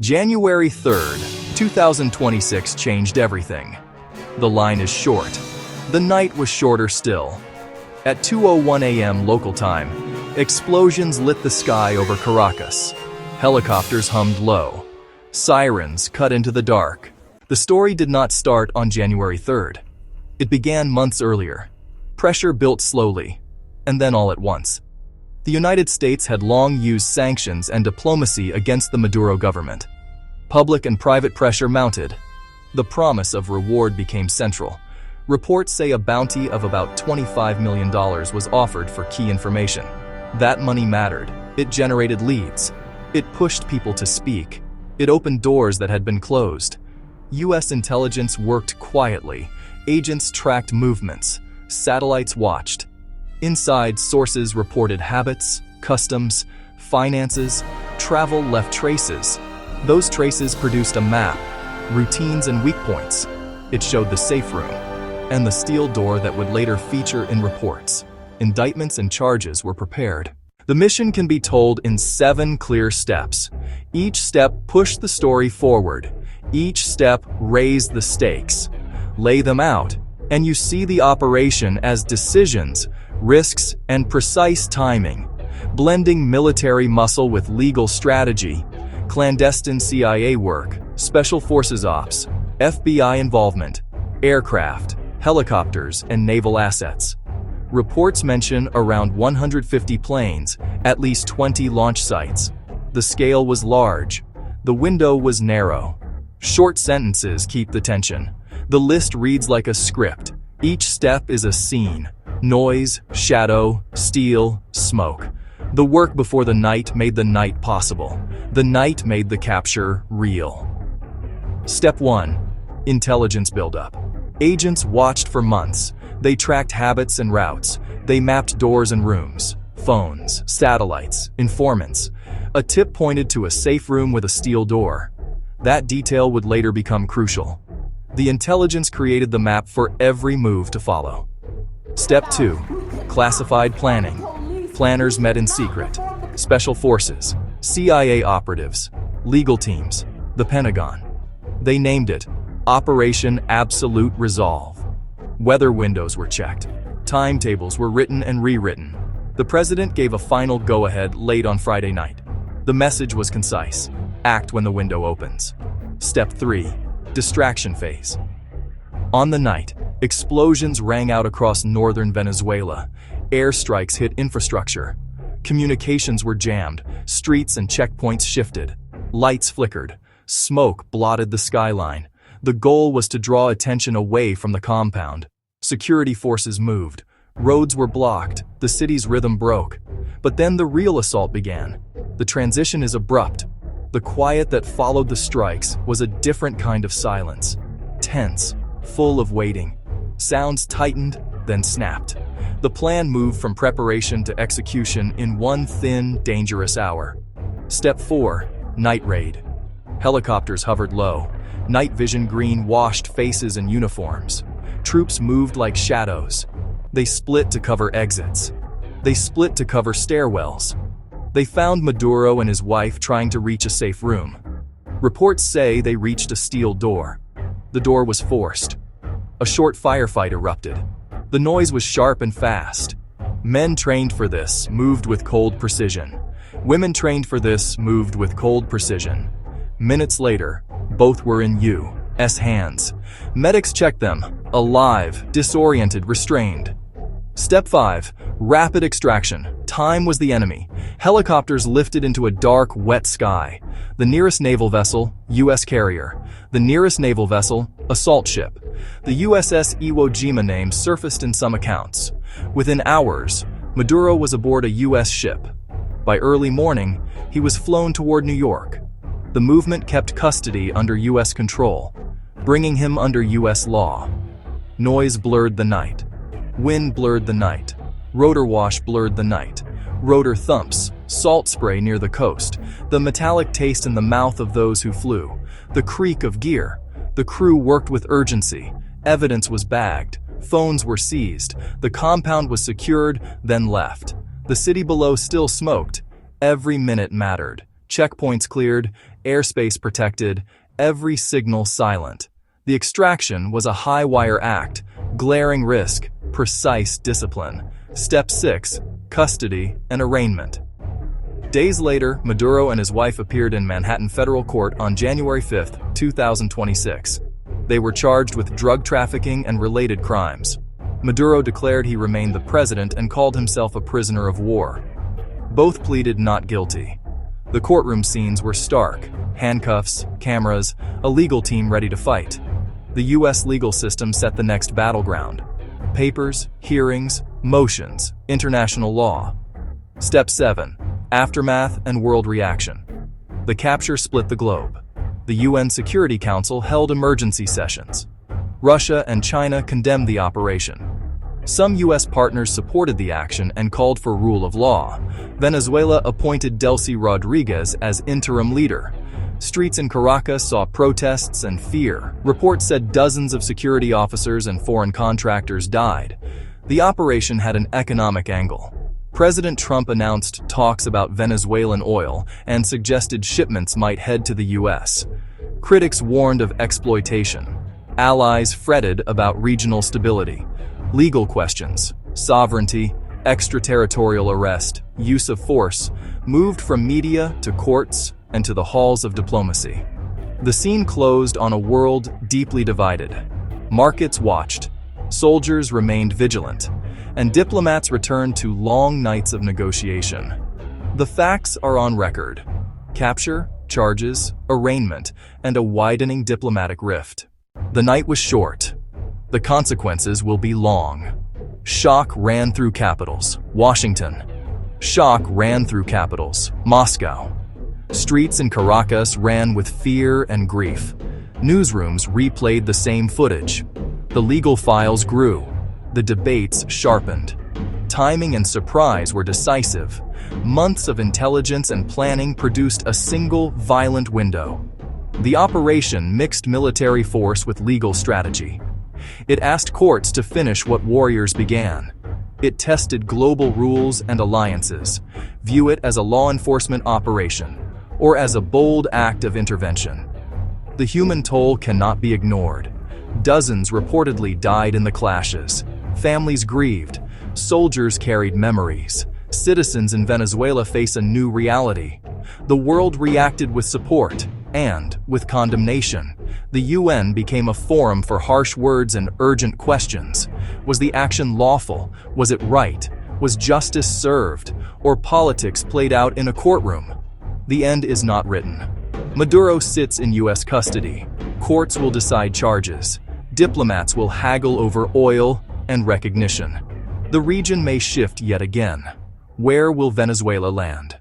January 3rd, 2026 changed everything. The line is short. The night was shorter still. At 2:01 a.m. local time, explosions lit the sky over Caracas. Helicopters hummed low. Sirens cut into the dark. The story did not start on January 3rd. It began months earlier. Pressure built slowly, and then all at once. The United States had long used sanctions and diplomacy against the Maduro government. Public and private pressure mounted. The promise of reward became central. Reports say a bounty of about $25 million was offered for key information. That money mattered. It generated leads. It pushed people to speak. It opened doors that had been closed. U.S. intelligence worked quietly. Agents tracked movements. Satellites watched. Inside, sources reported habits, customs, finances. Travel left traces. Those traces produced a map, routines and weak points. It showed the safe room and the steel door that would later feature in reports. Indictments and charges were prepared. The mission can be told in 7 clear steps. Each step pushed the story forward. Each step raised the stakes. Lay them out, and you see the operation as decisions, risks, and precise timing, blending military muscle with legal strategy, clandestine CIA work, special forces ops, FBI involvement, aircraft, helicopters, and naval assets. Reports mention around 150 planes, at least 20 launch sites. The scale was large. The window was narrow. Short sentences keep the tension. The list reads like a script. Each step is a scene. Noise, shadow, steel, smoke. The work before the night made the night possible. The night made the capture real. Step 1. Intelligence buildup. Agents watched for months. They tracked habits and routes. They mapped doors and rooms, phones, satellites, informants. A tip pointed to a safe room with a steel door. That detail would later become crucial. The intelligence created the map for every move to follow. Step 2. Classified planning. Planners met in secret. Special forces, CIA operatives, legal teams, the Pentagon. They named it Operation Absolute Resolve. Weather windows were checked. Timetables were written and rewritten. The president gave a final go-ahead late on Friday night. The message was concise. Act when the window opens. Step 3. Distraction phase. On the night, explosions rang out across northern Venezuela. Airstrikes hit infrastructure. Communications were jammed. Streets and checkpoints shifted. Lights flickered. Smoke blotted the skyline. The goal was to draw attention away from the compound. Security forces moved. Roads were blocked. The city's rhythm broke. But then the real assault began. The transition is abrupt. The quiet that followed the strikes was a different kind of silence. Tense, full of waiting. Sounds tightened, then snapped. The plan moved from preparation to execution in one thin, dangerous hour. Step 4. Night raid. Helicopters hovered low. Night vision green washed faces and uniforms. Troops moved like shadows. They split to cover exits. They split to cover stairwells. They found Maduro and his wife trying to reach a safe room. Reports say they reached a steel door. The door was forced. A short firefight erupted. The noise was sharp and fast. Men trained for this moved with cold precision. Women trained for this moved with cold precision. Minutes later, both were in U.S. hands. Medics checked them, alive, disoriented, restrained. Step 5. Rapid extraction. Time was the enemy. Helicopters lifted into a dark, wet sky. The nearest naval vessel, U.S. carrier. The nearest naval vessel, assault ship. The USS Iwo Jima name surfaced in some accounts. Within hours, Maduro was aboard a U.S. ship. By early morning, he was flown toward New York. The movement kept custody under U.S. control, bringing him under U.S. law. Noise blurred the night. Wind blurred the night. Rotor wash blurred the night. Rotor thumps, salt spray near the coast, the metallic taste in the mouth of those who flew, the creak of gear. The crew worked with urgency. Evidence was bagged. Phones were seized. The compound was secured, then left. The city below still smoked. Every minute mattered. Checkpoints cleared. airspace protected, every signal silent. The extraction was a high-wire act, glaring risk, precise discipline. Step 6, custody and arraignment. Days later, Maduro and his wife appeared in Manhattan federal court on January 5, 2026. They were charged with drug trafficking and related crimes. Maduro declared he remained the president and called himself a prisoner of war. Both pleaded not guilty. The courtroom scenes were stark: handcuffs, cameras, a legal team ready to fight. The U.S. legal system set the next battleground. Papers, hearings, motions, international law. Step 7. Aftermath and world reaction. The capture split the globe. The UN Security Council held emergency sessions. Russia and China condemned the operation. Some U.S. partners supported the action and called for rule of law. Venezuela appointed Delcy Rodríguez as interim leader. Streets in Caracas saw protests and fear. Reports said dozens of security officers and foreign contractors died. The operation had an economic angle. President Trump announced talks about Venezuelan oil and suggested shipments might head to the U.S. Critics warned of exploitation. Allies fretted about regional stability. Legal questions, sovereignty, extraterritorial arrest, use of force, moved from media to courts and to the halls of diplomacy. The scene closed on a world deeply divided. Markets watched, soldiers remained vigilant, and diplomats returned to long nights of negotiation. The facts are on record: capture, charges, arraignment, and a widening diplomatic rift. The night was short. The consequences will be long. Shock ran through capitals: Washington. Shock ran through capitals: Moscow. Streets in Caracas ran with fear and grief. Newsrooms replayed the same footage. The legal files grew. The debates sharpened. Timing and surprise were decisive. Months of intelligence and planning produced a single violent window. The operation mixed military force with legal strategy. It asked courts to finish what warriors began. It tested global rules and alliances. View it as a law enforcement operation, or as a bold act of intervention. The human toll cannot be ignored. Dozens reportedly died in the clashes. Families grieved. Soldiers carried memories. Citizens in Venezuela face a new reality. The world reacted with support and with condemnation. The UN became a forum for harsh words and urgent questions. Was the action lawful? Was it right? Was justice served? Or politics played out in a courtroom? The end is not written. Maduro sits in U.S. custody. Courts will decide charges. Diplomats will haggle over oil and recognition. The region may shift yet again. Where will Venezuela land?